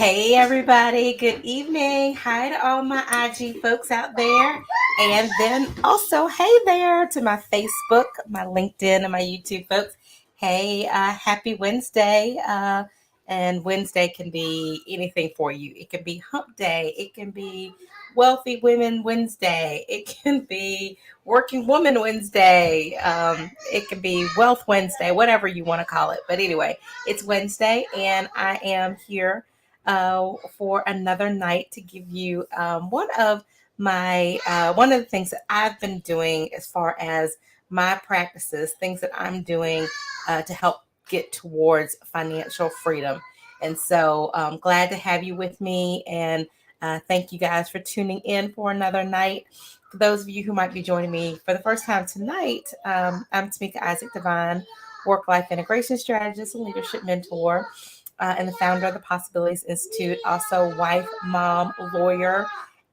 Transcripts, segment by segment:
Hey everybody, good evening. Hi to all my IG folks out there. And then also, hey there to my Facebook, my LinkedIn, and my YouTube folks. Hey, happy Wednesday. And Wednesday can be anything for you. It can be hump day, it can be wealthy women Wednesday, it can be working woman Wednesday, it can be wealth Wednesday, whatever you want to call it. But anyway, it's Wednesday, and I am here for another night to give you one of the things that I've been doing as far as my practices, things that I'm doing to help get towards financial freedom. And so I'm glad to have you with me, and thank you guys for tuning in for another night. For those of you who might be joining me for the first time tonight, I'm Tameika Devine, work life integration strategist and leadership mentor, and the founder of the Possibilities Institute, also wife, mom, lawyer.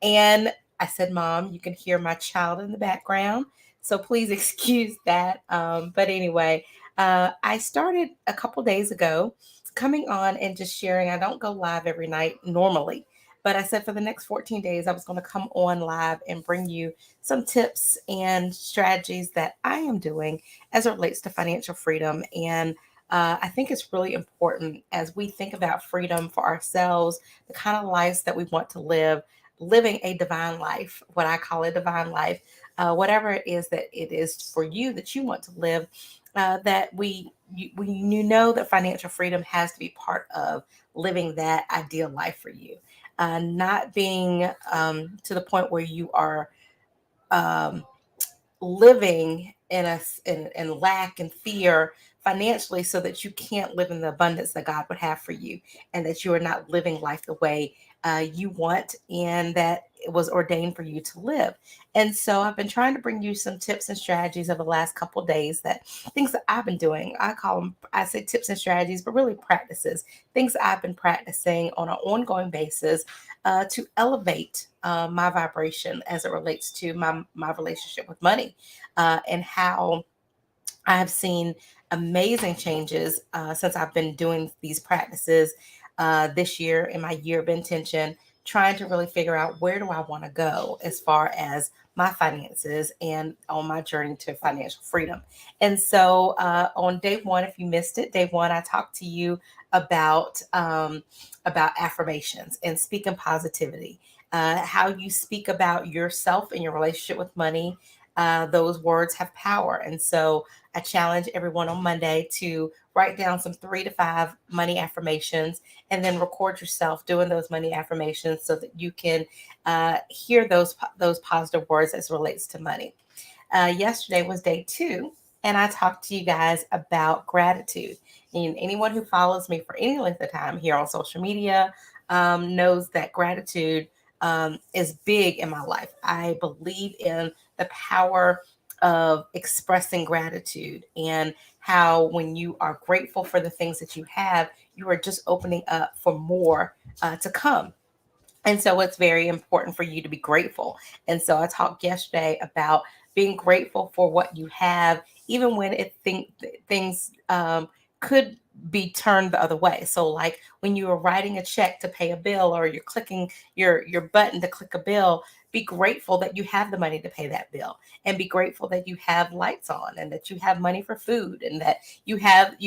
And I said, Mom, you can hear my child in the background. So please excuse that. But anyway, I started a couple days ago coming on and just sharing. I don't go live every night normally, but I said for the next 14 days, I was going to come on live and bring you some tips and strategies that I am doing as it relates to financial freedom. And I think it's really important as we think about freedom for ourselves, the kind of lives that we want to live, living a divine life, what I call a divine life, whatever it is that it is for you that you want to live, that you know that financial freedom has to be part of living that ideal life for you, not being to the point where you are. Um, Living in lack and fear financially so that you can't live in the abundance that God would have for you, and that you are not living life the way you want and that it was ordained for you to live. And so I've been trying to bring you some tips and strategies over the last couple of days, that things that I've been doing. I say tips and strategies, but really practices, things I've been practicing on an ongoing basis to elevate my vibration as it relates to my relationship with money, and how I have seen amazing changes since I've been doing these practices this year in my year of intention, trying to really figure out where do I want to go as far as my finances and on my journey to financial freedom. And so on day one, if you missed it, day one, I talked to you about affirmations and speaking positivity, how you speak about yourself and your relationship with money. Those words have power. And so I challenge everyone on Monday to write down some 3 to 5 money affirmations and then record yourself doing those money affirmations so that you can hear those positive words as relates to money. Yesterday was day two, and I talked to you guys about gratitude. And anyone who follows me for any length of time here on social media knows that gratitude is big in my life. I believe in the power of expressing gratitude, and how when you are grateful for the things that you have, you are just opening up for more to come. And so it's very important for you to be grateful. And so I talked yesterday about being grateful for what you have, even when things could be turned the other way. So like when you are writing a check to pay a bill, or you're clicking your button to click a bill, be grateful that you have the money to pay that bill, and be grateful that you have lights on, and that you have money for food, and that you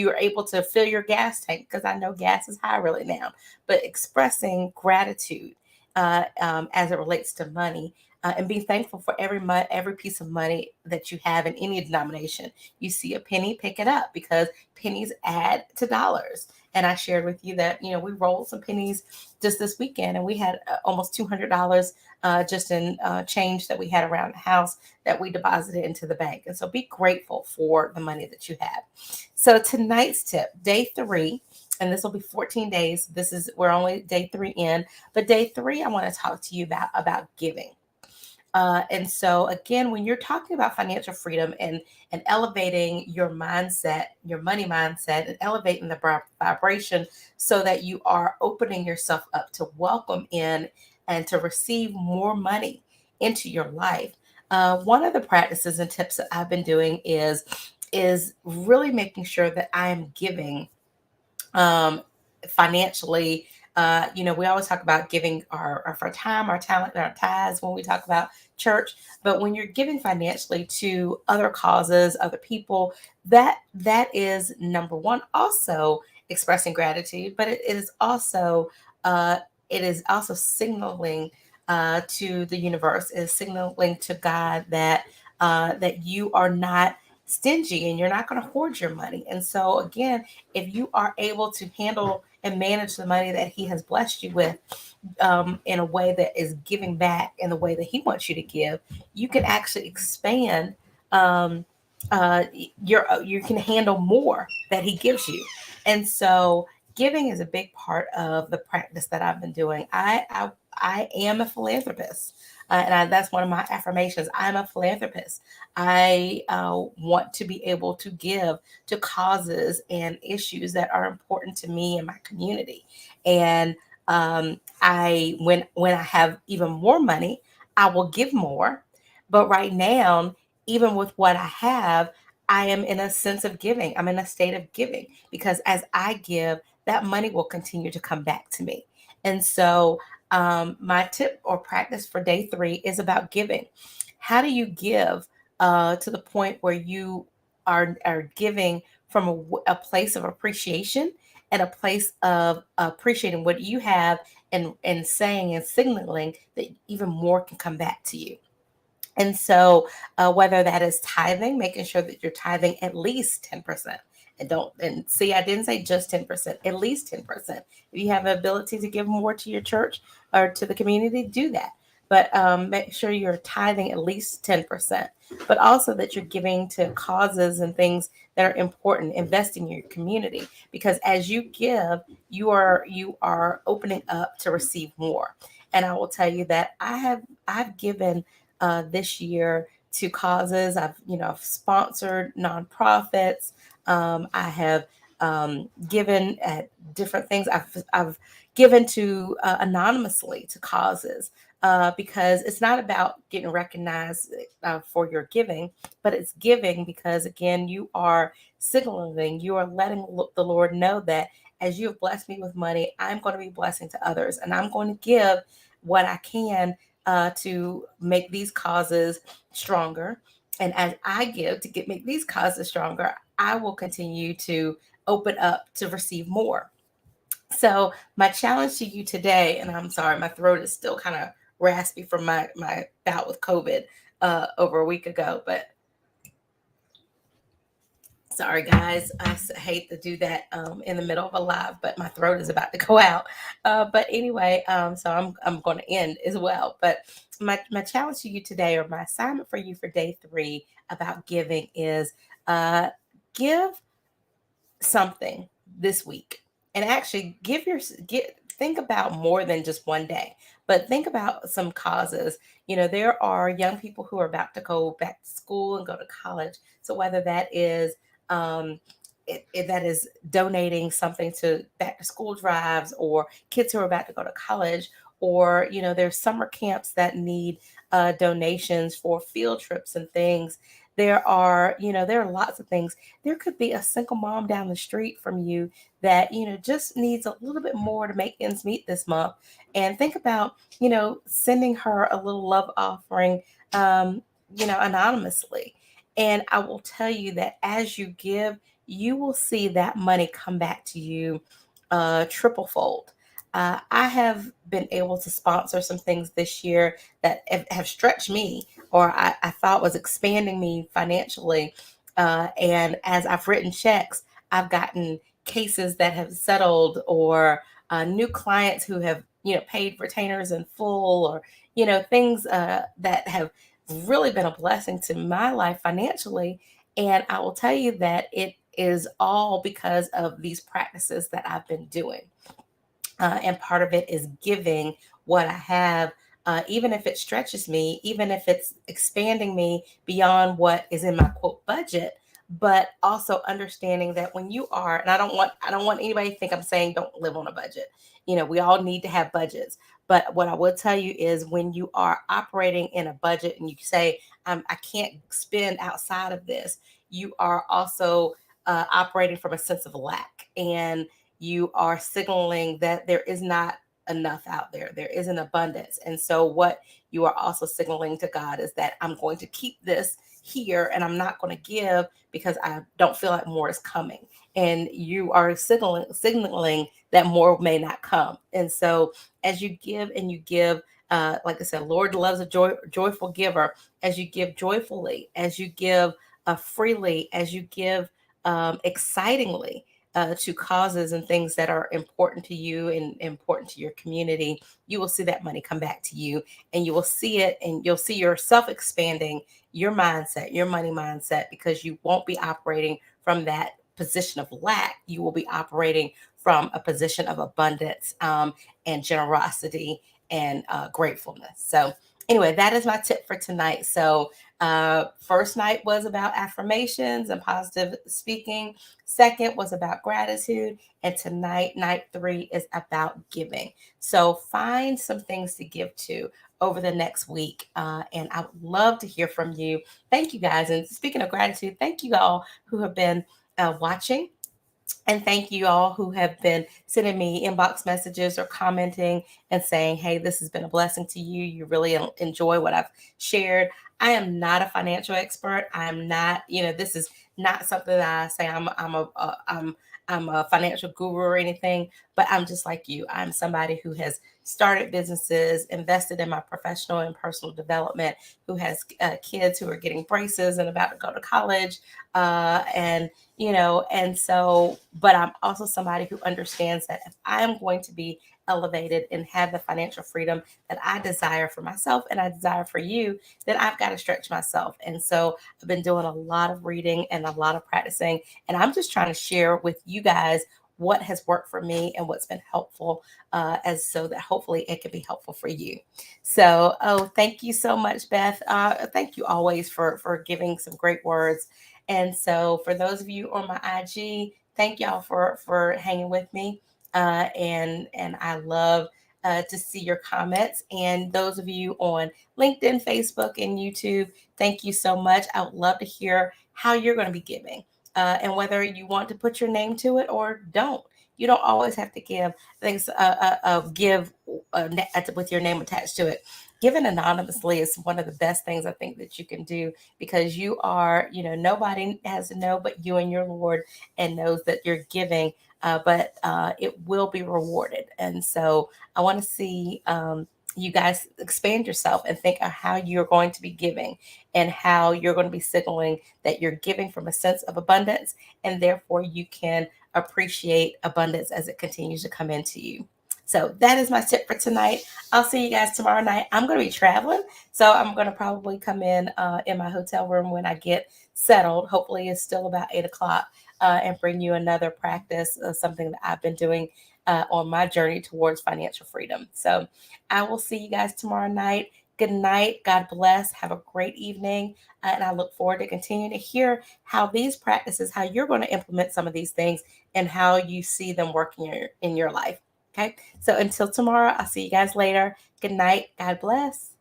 are able to fill your gas tank, because I know gas is high really now. But expressing gratitude as it relates to money, and be thankful for every piece of money that you have in any denomination. You see a penny, pick it up, because pennies add to dollars. And I shared with you that we rolled some pennies just this weekend, and we had almost $200 just in change that we had around the house that we deposited into the bank. And so be grateful for the money that you have. So tonight's tip, day three, and this will be 14 days. We're only day three in, but day three, I want to talk to you about giving. And so again, when you're talking about financial freedom and elevating your mindset, your money mindset, and elevating the vibration so that you are opening yourself up to welcome in and to receive more money into your life. One of the practices and tips that I've been doing is really making sure that I am giving financially, We always talk about giving our time, our talent, and our tithes when we talk about church. But when you're giving financially to other causes, other people, that is number one. Also expressing gratitude, but uh, it is also signaling to the universe, is signaling to God that you are not stingy and you're not going to hoard your money. And so again, if you are able to handle and manage the money that He has blessed you with in a way that is giving back in the way that He wants you to give, you can actually expand. Um, you can handle more that He gives you, and so giving is a big part of the practice that I've been doing. I am a philanthropist. That's one of my affirmations. I'm a philanthropist. I want to be able to give to causes and issues that are important to me and my community. And when I have even more money, I will give more. But right now, even with what I have, I am in a sense of giving. I'm in a state of giving because as I give, that money will continue to come back to me. And so, my tip or practice for day 3 is about giving. How do you give to the point where you are giving from a place of appreciation and a place of appreciating what you have, and saying and signaling that even more can come back to you? And so, whether that is tithing, making sure that you're tithing at least 10%. And see, I didn't say just 10%, at least 10%. If you have the ability to give more to your church or to the community, do that. But make sure you're tithing at least 10%, but also that you're giving to causes and things that are important, investing in your community. Because as you give, you are opening up to receive more. And I will tell you that I've given this year to causes. I've sponsored nonprofits. I have given at different things. I've given to anonymously to causes because it's not about getting recognized for your giving, but it's giving because again you are signaling, you are letting the Lord know that as you have blessed me with money, I'm going to be blessing to others, and I'm going to give what I can to make these causes stronger. And as I give to make these causes stronger, I will continue to open up to receive more. So my challenge to you today, and I'm sorry, my throat is still kind of raspy from my bout with COVID over a week ago, but sorry, guys. Hate to do that in the middle of a live, but my throat is about to go out. But anyway, so I'm going to end as well. But my challenge to you today, or my assignment for you for day 3 about giving, is give something this week, and actually think about more than just one day, but think about some causes. There are young people who are about to go back to school and go to college. So whether that is um, that is donating something to back to school drives, or kids who are about to go to college, or there's summer camps that need donations for field trips and things. There are lots of things. There could be a single mom down the street from you that just needs a little bit more to make ends meet this month, and think about sending her a little love offering, anonymously. And I will tell you that as you give, you will see that money come back to you triple fold. I have been able to sponsor some things this year that have stretched me, or I thought was expanding me financially. And as I've written checks, I've gotten cases that have settled, or new clients who have paid retainers in full, or things that have really been a blessing to my life financially. And I will tell you that it is all because of these practices that I've been doing. And part of it is giving what I have, even if it stretches me, even if it's expanding me beyond what is in my quote budget. But also understanding that when you are, and I don't want anybody to think I'm saying don't live on a budget. We all need to have budgets. But what I would tell you is when you are operating in a budget and you say, I can't spend outside of this, you are also operating from a sense of lack. And you are signaling that there is not enough out there. There is an abundance. And so what you are also signaling to God is that I'm going to keep this here and I'm not going to give because I don't feel like more is coming. And you are signaling that more may not come. And so as you give and you give, like I said, Lord loves a joyful giver. As you give joyfully, as you give freely, as you give excitingly, to causes and things that are important to you and important to your community, you will see that money come back to you, and you will see it, and you'll see yourself expanding your mindset, your money mindset, because you won't be operating from that position of lack. You will be operating from a position of abundance, and generosity and gratefulness. So, anyway, that is my tip for tonight. So, first night was about affirmations and positive speaking. Second was about gratitude. And tonight, night 3 is about giving. So find some things to give to over the next week. And I would love to hear from you. Thank you guys. And speaking of gratitude, thank you all who have been watching. And thank you all who have been sending me inbox messages or commenting and saying, hey, this has been a blessing to you. You really enjoy what I've shared. I am not a financial expert. I'm not, this is not something that I say I'm a financial guru or anything, but I'm just like you. I'm somebody who has started businesses, invested in my professional and personal development, who has kids who are getting braces and about to go to college, and so, but I'm also somebody who understands that if I am going to be elevated and have the financial freedom that I desire for myself and I desire for you, then I've got to stretch myself. And so I've been doing a lot of reading and a lot of practicing, and I'm just trying to share with you guys what has worked for me and what's been helpful, as so that hopefully it can be helpful for you. So, thank you so much, Beth. Thank you always for giving some great words. And so for those of you on my IG, thank y'all for hanging with me. And I love to see your comments. And those of you on LinkedIn, Facebook, and YouTube, thank you so much. I would love to hear how you're going to be giving, and whether you want to put your name to it or don't. You don't always have to give things, give with your name attached to it. Giving anonymously is one of the best things I think that you can do, because you are, nobody has to know but you and your Lord, and knows that you're giving, but it will be rewarded. And so I want to see you guys expand yourself and think of how you're going to be giving, and how you're going to be signaling that you're giving from a sense of abundance, and therefore you can appreciate abundance as it continues to come into you. So that is my tip for tonight. I'll see you guys tomorrow night. I'm going to be traveling, so I'm going to probably come in my hotel room when I get settled. Hopefully, it's still about 8 o'clock, and bring you another practice of something that I've been doing on my journey towards financial freedom. So I will see you guys tomorrow night. Good night. God bless. Have a great evening. And I look forward to continuing to hear how these practices, how you're going to implement some of these things, and how you see them working in your life. Okay. So until tomorrow, I'll see you guys later. Good night. God bless.